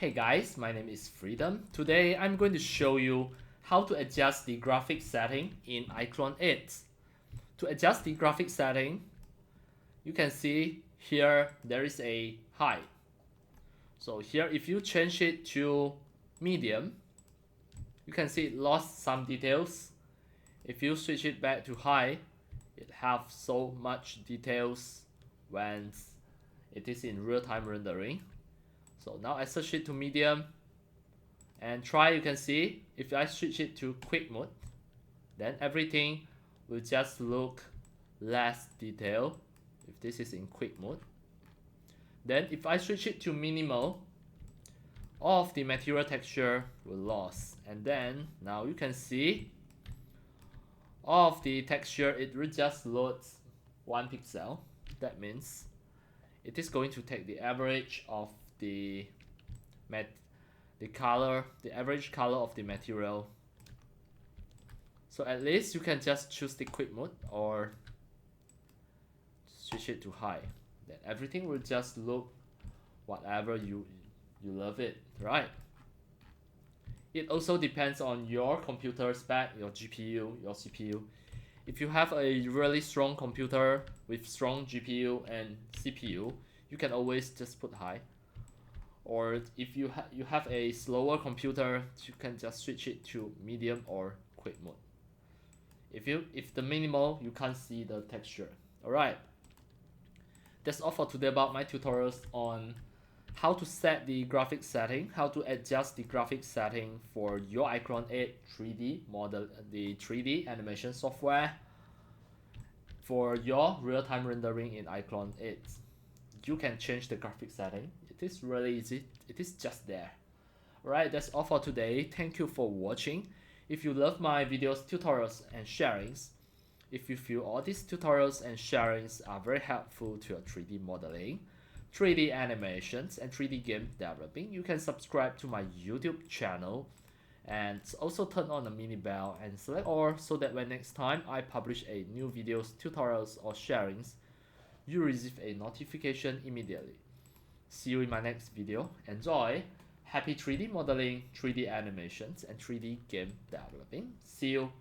Hey guys, my name is Freedom. Today I'm going to show you how to adjust the graphic setting in iClone 8. To adjust the graphic setting, you can see here there is a high. So here if you change it to medium, you can see it lost some details. If you switch it back to high, it have so much details when it is in real-time rendering. So now I switch it to medium and you can see if I switch it to quick mode, then everything will just look less detailed if this is in quick mode. Then if I switch it to minimal, all of the material texture will lost, and then now you can see all of the texture, it will just load 1 pixel. That means it is going to take the average of the average color of the material. So at least you can just choose the quick mode or switch it to high. Then everything will just look whatever you love it, right? It also depends on your computer spec, your GPU, your CPU. If you have a really strong computer with strong GPU and CPU, you can always just put high. Or if you have a slower computer, you can just switch it to medium or quick mode. If the minimal, you can't see the texture. Alright, that's all for today about my tutorials on how to set the graphic setting, how to adjust the graphic setting for your iClone 8 3D model, the 3D animation software for your real-time rendering in iClone 8. You can change the graphic setting. It is really easy. It is just there. Alright, that's all for today. Thank you for watching. If you love my videos, tutorials, and sharings, if you feel all these tutorials and sharings are very helpful to your 3D modeling, 3D animations, and 3D game developing, you can subscribe to my YouTube channel and also turn on the mini bell and select all so that when next time I publish a new videos, tutorials, or sharings, you receive a notification immediately. See you in my next video. Enjoy! Happy 3D modeling, 3D animations, and 3D game developing. See you!